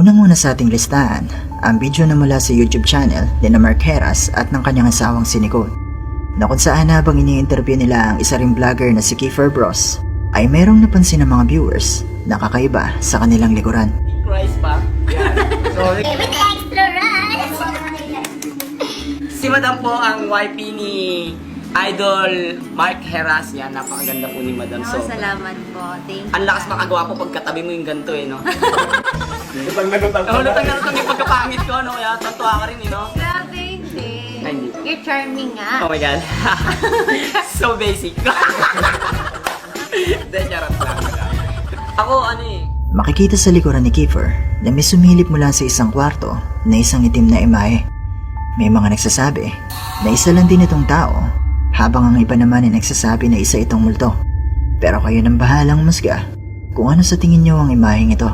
Unang-una sa ating listahan, ang video na mula sa YouTube channel ni Mark Heras at ng kanyang asawang si Nicole, na kung saan habang ini-interview nila ang isa ring vlogger na si Kiefer Bros, ay merong napansin ng mga viewers na kakaiba sa kanilang likuran. Rice pa? Yan. Sorry. Extra rice! Si Madam po ang YP ni Idol Mark Heras. Yan, napakaganda po ni Madam. So, Salamat po. Thank you. ang lakas makagawa po pagkatabi mo yung ganito eh, no? Lutang na lutang Oh, lutang na lutang yung pagkapangit ko, no? Kaya tatuwa ka rin, eh, no? Grabe, hindi. Ay, hindi. You're charming nga. Oh my God. So basic. Hindi, charot lang. Ako, ano eh. Makikita sa likuran ni Kiefer na may sumilip mula sa isang kwarto na isang itim na imahe. May mga nagsasabi na isa lang din itong tao, habang ang iba naman ay nagsasabi na isa itong multo. Pero kayo nang bahalang umusga kung ano sa tingin niyo ang imaheng ito.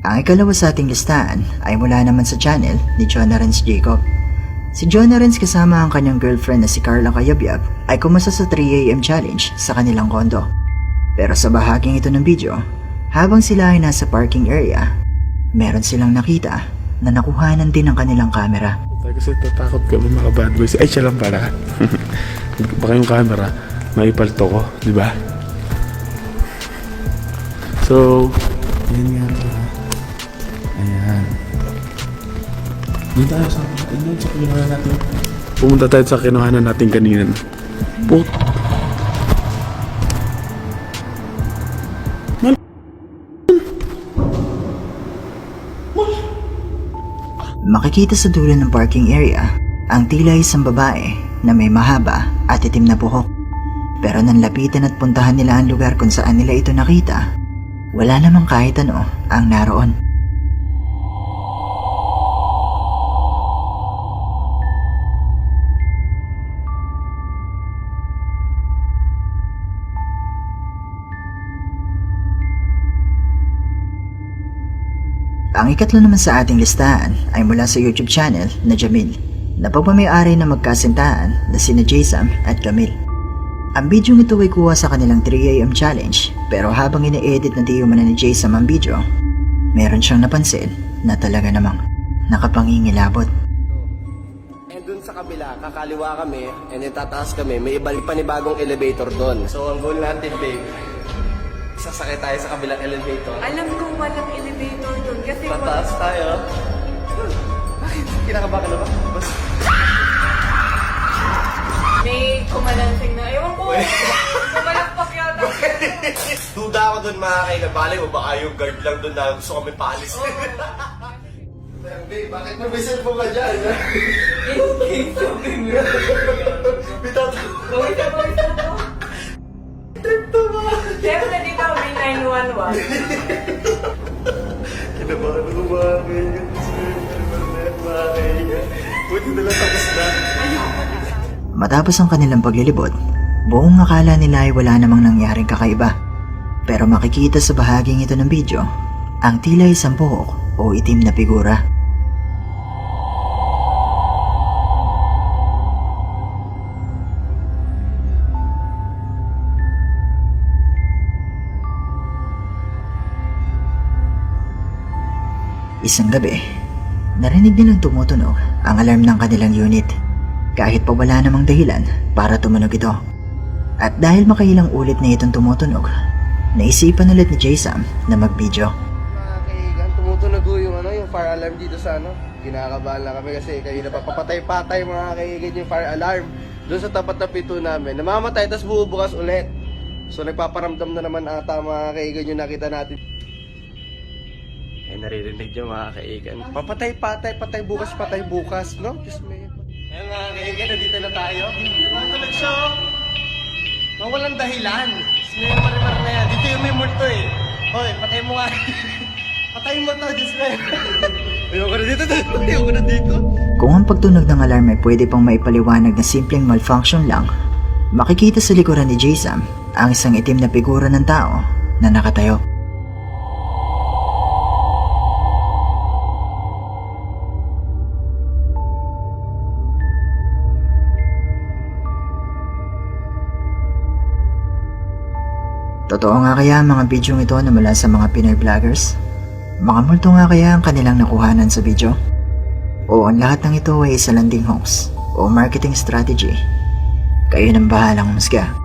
Ang ikalawa sa ating listahan ay mula naman sa channel ni John Arens Jacob. Si John Arens kasama ang kanyang girlfriend na si Carla Cayabyab ay kumasa sa 3 AM challenge sa kanilang kondo. Pero sa bahaging ito ng video, habang sila ay nasa parking area, meron silang nakita na nakuhanan din ng kanilang kamera. Kasi tatakot kami mga bad boys. Ay, siya lang pala. Baka yung camera, maipalto ko, di ba? So, yan nga pala. Ayan. Doon tayo sa kinuhanan natin. Pumunta tayo sa kinuhanan natin kanina. Put. Makikita sa dulo ng parking area ang tila isang babae na may mahaba at itim na buhok. Pero nang lapitan at puntahan nila ang lugar kung saan nila ito nakita, wala namang kahit ano ang naroon. Ang ikatlo naman sa ating listahan ay mula sa YouTube channel na Jamil, na pagmamayari na magkasintahan na sina Jaysam at Camille. Ang video nito ay kuha sa kanilang 3 AM challenge, pero habang ine-edit na di umano ni Jaysam ang video, meron siyang napansin na talaga namang nakapangingilabot. And dun sa kabila, kakaliwa kami, and then tataas kami, may ibalik pa ni bagong elevator doon. So ang goal natin, babe, sasakay tayo sa kabilang elevator. Alam ko walang elevator doon kasi Tataas tayo. Bakit? Kinakabakan na ba? may kumalansing na. Ewan ko, kumalakpak yata. Duda ako doon mga kainabali o baka yung guard lang doon na gusto kami paalis. Babe, bakit may cellphone ka dyan? Bitaw Siyempre dito may 911. Kinabahan ako mga kaigan. Mga kaigan. Buti na lang tapos na. Matapos ang kanilang paglilibot, buong akala nila ay wala namang nangyaring kakaiba. Pero makikita sa bahaging ito ng video ang tila isang buhok o itim na figura. Isang gabi, narinig nilang tumutunog ang alarm ng kanilang unit kahit pa wala namang dahilan para tumunog ito. At dahil makailang ulit na itong tumutunog, naisipan ulit ni Jaysam na mag-video. Mga kaigan, tumutunog yung fire alarm dito sa Kinakabahan lang kami kasi kayo napapatay-patay mga kaigan yung fire alarm doon sa tapat na pito namin. Namamatay tapos bubukas ulit. So nagpaparamdam na naman ata mga kaigan yung nakita natin. Ay naririnig nyo mga kaigan. Patay bukas, no? Diyos me. Ayun mga kaigan, nandito na tayo. Tumutunog siya. Walang dahilan. May marimar na yan. Dito yung may multo eh. Hoy, patay mo nga. Patay mo to, Diyos me. Ayoko na dito. Kung ang pagtunog ng alarm ay pwede pang maipaliwanag na simpleng malfunction lang, makikita sa likuran ni Jaysam ang isang itim na figura ng tao na nakatayo. Totoo nga kaya ang mga video ito na mula sa mga Pinoy vloggers? Mga multo nga kaya ang kanilang nakuhanan sa video? O ang lahat ng ito ay isa landing hoax o marketing strategy? Kayo nang bahalang humusga.